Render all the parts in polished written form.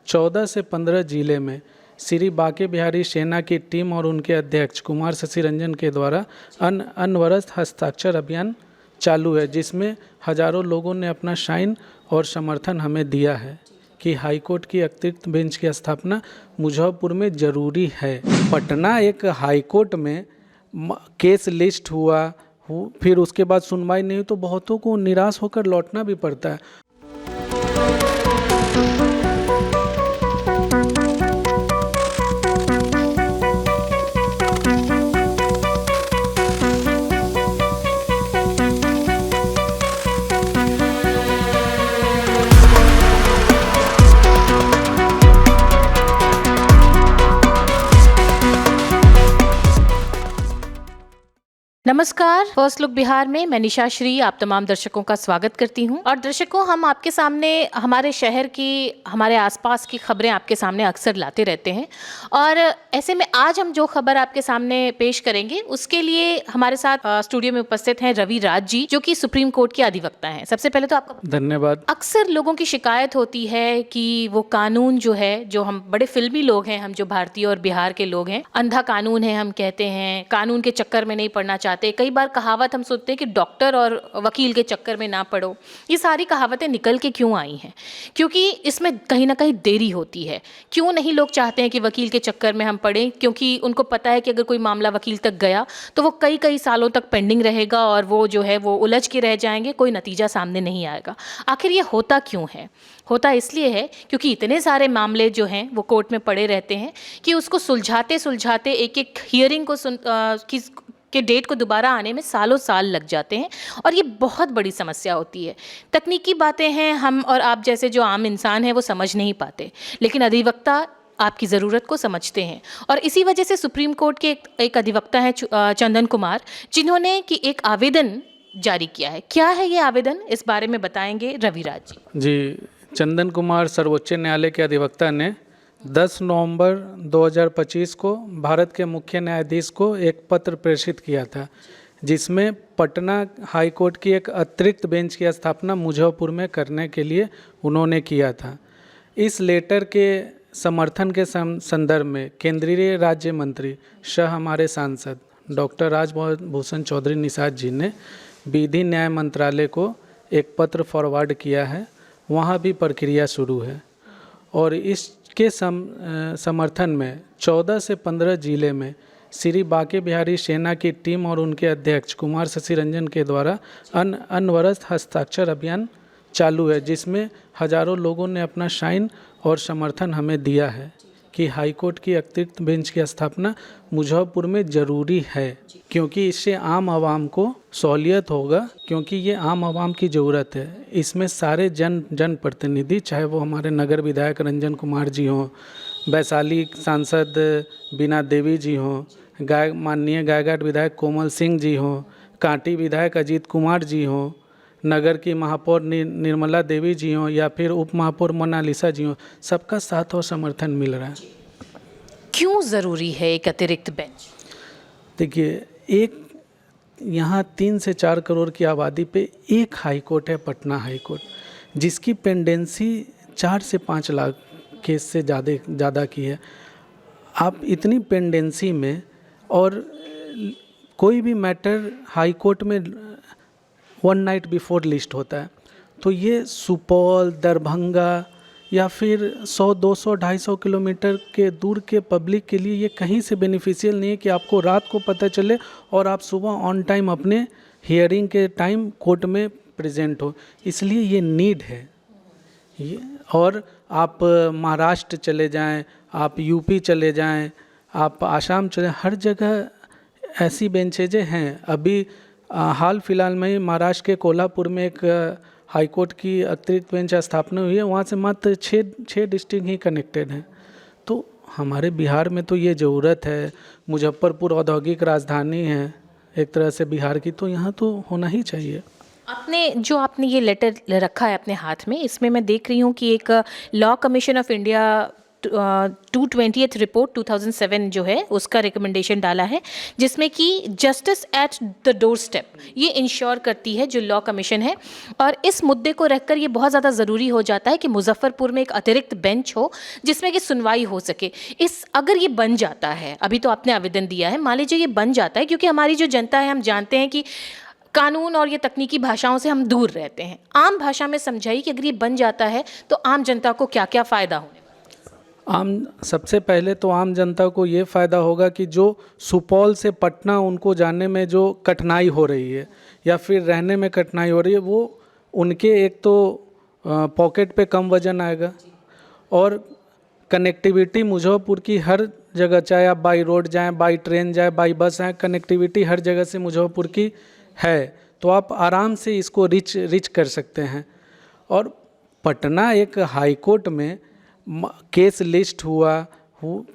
14 से 15 जिले में श्री बांके बिहारी सेना की टीम और उनके अध्यक्ष कुमार शशि रंजन के द्वारा अनवरत हस्ताक्षर अभियान चालू है, जिसमें हजारों लोगों ने अपना साइन और समर्थन हमें दिया है कि हाईकोर्ट की अतिरिक्त बेंच की स्थापना मुजफ्फरपुर में ज़रूरी है। पटना एक हाईकोर्ट में केस लिस्ट हुआ, फिर उसके बाद सुनवाई नहीं हुई तो बहुतों को निराश होकर लौटना भी पड़ता है। नमस्कार, फर्स्ट लुक बिहार में मैं निशा श्री आप तमाम दर्शकों का स्वागत करती हूं। और दर्शकों, हम आपके सामने हमारे शहर की, हमारे आसपास की खबरें आपके सामने अक्सर लाते रहते हैं। और ऐसे में आज हम जो खबर आपके सामने पेश करेंगे उसके लिए हमारे साथ स्टूडियो में उपस्थित हैं रवि राज जी, जो कि सुप्रीम कोर्ट के अधिवक्ता हैं। सबसे पहले तो आपका धन्यवाद। अक्सर लोगों की शिकायत होती है कि वो कानून जो है, जो हम बड़े फिल्मी लोग हैं, हम जो भारतीय और बिहार के लोग हैं, अंधा कानून है हम कहते हैं, कानून के चक्कर में नहीं पड़ना चाहते। कई बार कहावत हम सुनते हैं कि डॉक्टर और वकील के चक्कर में ना पड़ो। ये सारी कहावतें निकल के क्यों आई हैं? क्योंकि इसमें कहीं ना कहीं देरी होती है। क्यों नहीं लोग चाहते हैं कि वकील के चक्कर में हम पड़ें? क्योंकि उनको पता है कि अगर कोई मामला वकील तक गया तो वो कई कई सालों तक पेंडिंग रहेगा और वो जो है वो उलझ के रह जाएंगे, कोई नतीजा सामने नहीं आएगा। आखिर ये होता क्यों है? होता इसलिए है क्योंकि इतने सारे मामले जो हैं वो कोर्ट में पड़े रहते हैं कि उसको सुलझाते सुलझाते एक एक हियरिंग के डेट को दोबारा आने में सालों साल लग जाते हैं। और ये बहुत बड़ी समस्या होती है। तकनीकी बातें हैं, हम और आप जैसे जो आम इंसान हैं वो समझ नहीं पाते, लेकिन अधिवक्ता आपकी ज़रूरत को समझते हैं। और इसी वजह से सुप्रीम कोर्ट के एक अधिवक्ता हैं चंदन कुमार, जिन्होंने कि एक आवेदन जारी किया है। क्या है ये आवेदन, इस बारे में बताएंगे रवि राज जी। जी, चंदन कुमार सर्वोच्च न्यायालय के अधिवक्ता ने 10 नवंबर 2025 को भारत के मुख्य न्यायाधीश को एक पत्र प्रेषित किया था, जिसमें पटना हाई कोर्ट की एक अतिरिक्त बेंच की स्थापना मुजफ्फरपुर में करने के लिए उन्होंने किया था। इस लेटर के समर्थन के संदर्भ में केंद्रीय राज्य मंत्री सह हमारे सांसद डॉक्टर राजभूषण चौधरी निषाद जी ने विधि न्याय मंत्रालय को एक पत्र फॉरवर्ड किया है। वहाँ भी प्रक्रिया शुरू है और इसके समर्थन में 14 से 15 जिले में श्री बांके बिहारी सेना की टीम और उनके अध्यक्ष कुमार शशि रंजन के द्वारा अनवरत हस्ताक्षर अभियान चालू है, जिसमें हजारों लोगों ने अपना साइन और समर्थन हमें दिया है कि हाईकोर्ट की अतिरिक्त बेंच की स्थापना मुजफ्फरपुर में ज़रूरी है, क्योंकि इससे आम आवाम को सहूलियत होगा, क्योंकि ये आम आवाम की ज़रूरत है। इसमें सारे जनप्रतिनिधि, चाहे वो हमारे नगर विधायक रंजन कुमार जी हों, वैशाली सांसद बीना देवी जी हों, माननीय गायघाट विधायक कोमल सिंह जी हों, कांटी विधायक अजीत कुमार जी हों, नगर की महापौर निर्मला देवी जी हों या फिर उप महापौर मोनालिसा जी हों, सबका साथ और समर्थन मिल रहा है। क्यों ज़रूरी है एक अतिरिक्त बेंच? देखिए, एक यहाँ 3 से 4 करोड़ की आबादी पे एक हाई कोर्ट है, पटना हाई कोर्ट, जिसकी पेंडेंसी 4 से 5 लाख केस से ज़्यादा की है। आप इतनी पेंडेंसी में, और कोई भी मैटर हाई कोर्ट में 1 नाइट बिफोर लिस्ट होता है, तो ये सुपौल, दरभंगा या फिर 100, 200, 250 किलोमीटर के दूर के पब्लिक के लिए ये कहीं से बेनिफिशियल नहीं है कि आपको रात को पता चले और आप सुबह ऑन टाइम अपने हियरिंग के टाइम कोर्ट में प्रेजेंट हो। इसलिए ये नीड है। और आप महाराष्ट्र चले जाएं, आप यूपी चले जाएं, आप आसाम चले, हर जगह ऐसी बेंचेजें हैं। अभी हाल फिलहाल में ही महाराष्ट्र के कोल्हापुर में एक हाईकोर्ट की अतिरिक्त बेंच स्थापना हुई है, वहाँ से मात्र 6 डिस्ट्रिक्ट ही कनेक्टेड हैं। तो हमारे बिहार में तो ये ज़रूरत है। मुजफ्फरपुर औद्योगिक राजधानी है एक तरह से बिहार की, तो यहाँ तो होना ही चाहिए। आपने ये लेटर रखा है अपने हाथ में, इसमें मैं देख रही हूँ कि एक law commission of India 220th report 2007 जो है उसका रिकमेंडेशन डाला है, जिसमें कि justice at the door step ये इंश्योर करती है जो लॉ कमीशन है। और इस मुद्दे को रखकर ये बहुत ज़्यादा ज़रूरी हो जाता है कि मुजफ्फरपुर में एक अतिरिक्त बेंच हो जिसमें कि सुनवाई हो सके। अगर ये बन जाता है, अभी तो आपने आवेदन दिया है, मान लीजिए ये बन जाता है, क्योंकि हमारी जो जनता है, हम जानते हैं कि कानून और ये तकनीकी भाषाओं से हम दूर रहते हैं, आम भाषा में समझाइए कि अगर ये बन जाता है तो आम जनता को क्या क्या फ़ायदा होने? सबसे पहले तो आम जनता को ये फ़ायदा होगा कि जो सुपौल से पटना उनको जाने में जो कठिनाई हो रही है या फिर रहने में कठिनाई हो रही है, वो उनके एक तो पॉकेट पे कम वज़न आएगा, और कनेक्टिविटी मुजफ्फरपुर की हर जगह, चाहे आप बाई रोड जाएं, बाई ट्रेन जाएं, बाई बस आएँ, कनेक्टिविटी हर जगह से मुजफ्फरपुर की है, तो आप आराम से इसको रिच कर सकते हैं। और पटना एक हाई कोर्ट में केस लिस्ट हुआ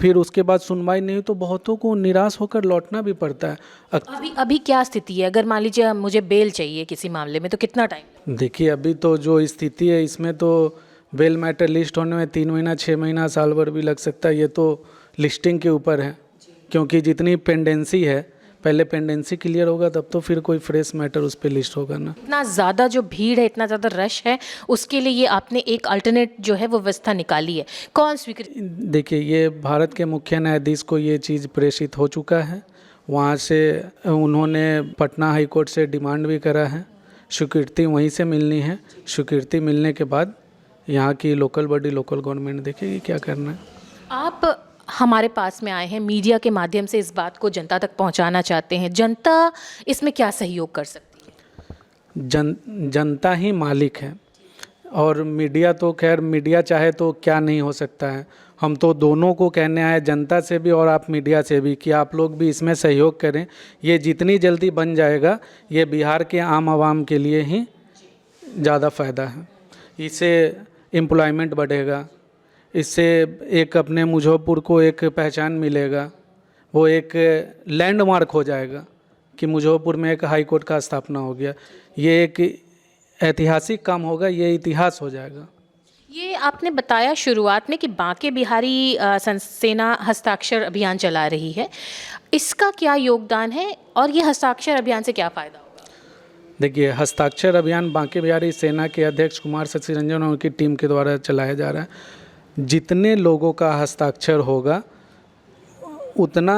फिर उसके बाद सुनवाई नहीं हुई तो बहुतों को निराश होकर लौटना भी पड़ता है। अभी क्या स्थिति है? अगर मान लीजिए मुझे बेल चाहिए किसी मामले में तो कितना टाइम? देखिए, अभी तो जो स्थिति है इसमें तो बेल मैटर लिस्ट होने में 3 महीना 6 महीना साल भर भी लग सकता है। ये तो लिस्टिंग के ऊपर है, क्योंकि जितनी पेंडेंसी है, पहले पेंडेंसी क्लियर होगा तब तो फिर कोई फ्रेश मैटर उस पर लिस्ट होगा ना। इतना ज़्यादा जो भीड़ है, इतना ज़्यादा रश है, उसके लिए ये आपने एक अल्टरनेट जो है वो व्यवस्था निकाली है, कौन स्वीकृत? देखिए, ये भारत के मुख्य न्यायाधीश को ये चीज़ प्रेषित हो चुका है, वहाँ से उन्होंने पटना हाई कोर्ट से डिमांड भी करा है, स्वीकृति वहीं से मिलनी है। स्वीकृति मिलने के बाद यहाँ की लोकल बॉडी, लोकल गवर्नमेंट देखेगी क्या करना है। आप हमारे पास में आए हैं, मीडिया के माध्यम से इस बात को जनता तक पहुंचाना चाहते हैं, जनता इसमें क्या सहयोग कर सकती है? जनता ही मालिक है, और मीडिया तो खैर मीडिया चाहे तो क्या नहीं हो सकता है। हम तो दोनों को कहने आए, जनता से भी और आप मीडिया से भी, कि आप लोग भी इसमें सहयोग करें। ये जितनी जल्दी बन जाएगा ये बिहार के आम आवाम के लिए ही ज़्यादा फ़ायदा है। इससे एम्प्लॉयमेंट बढ़ेगा, इससे एक अपने मुजफ्फरपुर को एक पहचान मिलेगा, वो एक लैंडमार्क हो जाएगा कि मुजफ्फरपुर में एक हाई कोर्ट का स्थापना हो गया। ये एक ऐतिहासिक काम होगा, ये इतिहास हो जाएगा। ये आपने बताया शुरुआत में कि बांके बिहारी सेना हस्ताक्षर अभियान चला रही है, इसका क्या योगदान है और ये हस्ताक्षर अभियान से क्या फ़ायदा होगा? देखिए, हस्ताक्षर अभियान बांके बिहारी सेना के अध्यक्ष कुमार शशि रंजन और उनकी टीम के द्वारा चलाया जा रहा है। जितने लोगों का हस्ताक्षर होगा उतना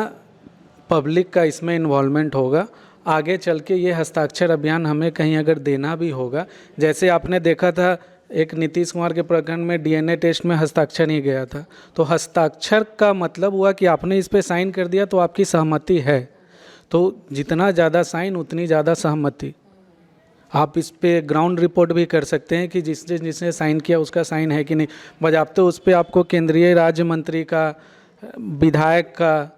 पब्लिक का इसमें इन्वॉल्वमेंट होगा। आगे चल के ये हस्ताक्षर अभियान हमें कहीं अगर देना भी होगा, जैसे आपने देखा था एक नीतीश कुमार के प्रकरण में डीएनए टेस्ट में हस्ताक्षर ही गया था, तो हस्ताक्षर का मतलब हुआ कि आपने इस पे साइन कर दिया तो आपकी सहमति है। तो जितना ज़्यादा साइन उतनी ज़्यादा सहमति। आप इस पे ग्राउंड रिपोर्ट भी कर सकते हैं कि जिसने साइन किया उसका साइन है कि नहीं। बजाबते उस पे आपको केंद्रीय राज्य मंत्री का, विधायक का,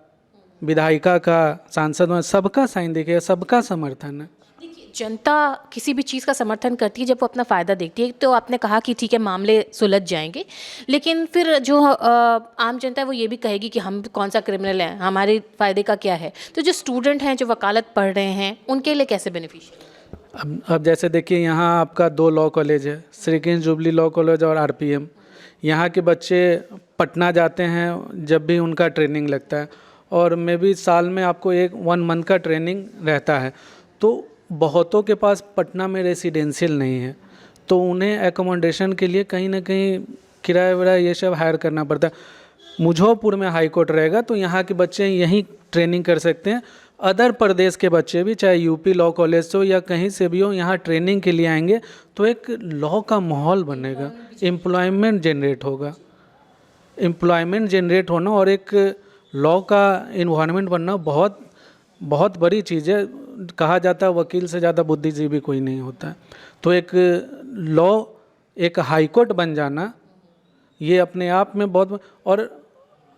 विधायिका का, सांसद, सबका साइन देखिए, सबका समर्थन है। देखिए, जनता किसी भी चीज़ का समर्थन करती है जब वो अपना फ़ायदा देखती है। तो आपने कहा कि ठीक है मामले सुलझ जाएंगे, लेकिन फिर जो आम जनता है वो ये भी कहेगी कि हम कौन सा क्रिमिनल है, हमारे फ़ायदे का क्या है। तो जो स्टूडेंट हैं जो वकालत पढ़ रहे हैं उनके लिए कैसे बेनिफिशियल? अब जैसे देखिए, यहाँ आपका 2 लॉ कॉलेज है, Shri Krishna jubilee law college और आरपीएम। यहाँ के बच्चे पटना जाते हैं जब भी उनका ट्रेनिंग लगता है, और मे भी साल में आपको 1 मंथ का ट्रेनिंग रहता है। तो बहुतों के पास पटना में रेसिडेंशियल नहीं है, तो उन्हें एकोमोडेशन के लिए कहीं ना कहीं किराया विराया ये सब हायर करना पड़ता है। मुजफ्फरपुर में हाई कोर्ट रहेगा तो यहाँ के बच्चे यहीं ट्रेनिंग कर सकते हैं। अदर प्रदेश के बच्चे भी, चाहे यूपी लॉ कॉलेज से हो या कहीं से भी हो, यहाँ ट्रेनिंग के लिए आएंगे तो एक लॉ का माहौल बनेगा, एम्प्लॉयमेंट जनरेट होगा। एम्प्लॉयमेंट जनरेट होना और एक लॉ का इन्वायरमेंट बनना बहुत बहुत बड़ी चीज़ है। कहा जाता है वकील से ज़्यादा बुद्धिजीवी कोई नहीं होता है। तो एक लॉ, एक हाई कोर्ट बन जाना, ये अपने आप में बहुत। और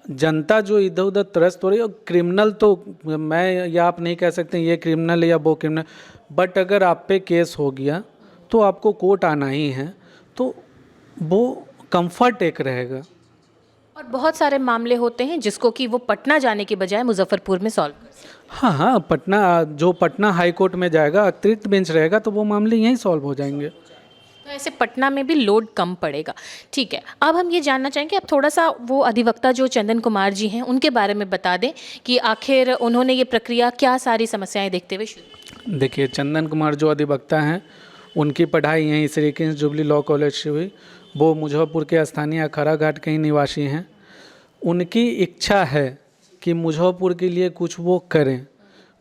जनता जो इधर उधर त्रस्त हो रही है, क्रिमिनल तो मैं या आप नहीं कह सकते ये क्रिमिनल है या वो क्रिमिनल, बट अगर आप पे केस हो गया तो आपको कोर्ट आना ही है, तो वो कंफर्ट एक रहेगा। और बहुत सारे मामले होते हैं जिसको कि वो पटना जाने के बजाय मुजफ्फरपुर में सॉल्व कर सकते हैं। हाँ, पटना हाई कोर्ट में जाएगा, अतिरिक्त बेंच रहेगा तो वो मामले यहीं सॉल्व हो जाएंगे। तो ऐसे पटना में भी लोड कम पड़ेगा। ठीक है, अब हम ये जानना चाहेंगे, आप थोड़ा सा वो अधिवक्ता जो चंदन कुमार जी हैं उनके बारे में बता दें कि आखिर उन्होंने ये प्रक्रिया क्या सारी समस्याएं देखते हुए शुरू। देखिए, चंदन कुमार जो अधिवक्ता हैं, उनकी पढ़ाई यहीं Shri Krishna jubilee law college से हुई। वो मुजफ्फरपुर के स्थानीय अखाड़ा घाट के ही निवासी हैं। उनकी इच्छा है कि मुजफ्फरपुर के लिए कुछ वो करें,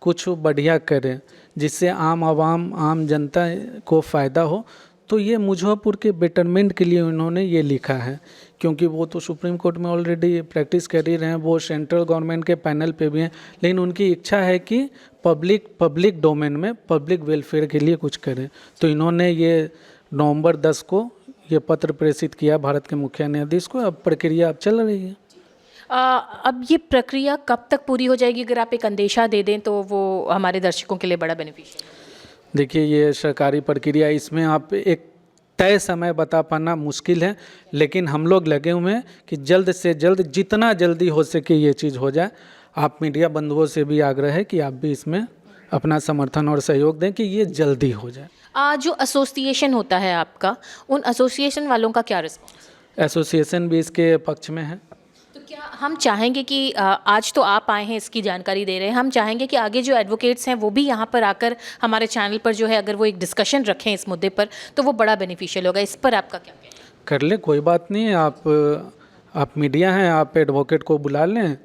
कुछ बढ़िया करें, जिससे आम आवाम, आम जनता को फ़ायदा हो। तो ये मुजफ्फरपुर के बेटरमेंट के लिए उन्होंने ये लिखा है, क्योंकि वो तो सुप्रीम कोर्ट में ऑलरेडी प्रैक्टिस कर ही रहे हैं, वो सेंट्रल गवर्नमेंट के पैनल पे भी हैं, लेकिन उनकी इच्छा है कि पब्लिक डोमेन में पब्लिक वेलफेयर के लिए कुछ करें। तो इन्होंने ये नवंबर 10 को ये पत्र प्रेषित किया भारत के मुख्य न्यायाधीश को। अब प्रक्रिया अब चल रही है। अब ये प्रक्रिया कब तक पूरी हो जाएगी? अगर आप एक अंदेशा दे दें तो वो हमारे दर्शकों के लिए बड़ा बेनिफिशियल है। देखिए, ये सरकारी प्रक्रिया, इसमें आप एक तय समय बता पाना मुश्किल है, लेकिन हम लोग लगे हुए हैं कि जल्द से जल्द, जितना जल्दी हो सके ये चीज़ हो जाए। आप मीडिया बंधुओं से भी आग्रह है कि आप भी इसमें अपना समर्थन और सहयोग दें कि ये जल्दी हो जाए। जो एसोसिएशन होता है आपका, उन एसोसिएशन वालों का क्या रिस्पॉन्स? एसोसिएशन भी इसके पक्ष में है। तो क्या हम चाहेंगे कि आज तो आप आए हैं, इसकी जानकारी दे रहे हैं, हम चाहेंगे कि आगे जो एडवोकेट्स हैं वो भी यहाँ पर आकर हमारे चैनल पर जो है, अगर वो एक डिस्कशन रखें इस मुद्दे पर, तो वो बड़ा बेनिफिशियल होगा। इस पर आपका क्या कहना है? कर ले, कोई बात नहीं है। आप मीडिया हैं, आप एडवोकेट को बुला लें,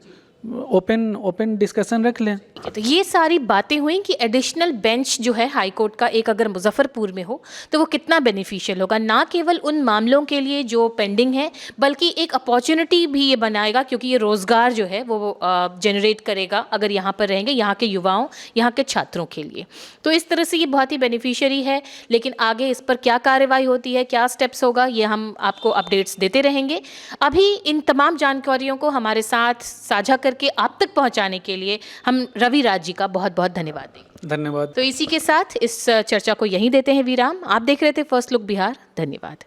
ओपन डिस्कशन रख लें। तो ये सारी बातें हुई कि एडिशनल बेंच जो है हाई कोर्ट का एक अगर मुजफ्फरपुर में हो तो वो कितना बेनिफिशियल होगा, ना केवल उन मामलों के लिए जो पेंडिंग है, बल्कि एक अपॉर्चुनिटी भी ये बनाएगा, क्योंकि ये रोज़गार जो है वो जनरेट करेगा अगर यहाँ पर रहेंगे, यहाँ के युवाओं, यहाँ के छात्रों के लिए। तो इस तरह से ये बहुत ही बेनिफिशियरी है। लेकिन आगे इस पर क्या कार्रवाई होती है, क्या स्टेप्स होगा, ये हम आपको अपडेट्स देते रहेंगे। अभी इन तमाम जानकारियों को हमारे साथ साझा करके आप तक पहुँचाने के लिए हम रविराज जी का बहुत बहुत धन्यवाद देंगे। धन्यवाद। तो इसी के साथ इस चर्चा को यहीं देते हैं विराम। आप देख रहे थे फर्स्ट लुक बिहार। धन्यवाद।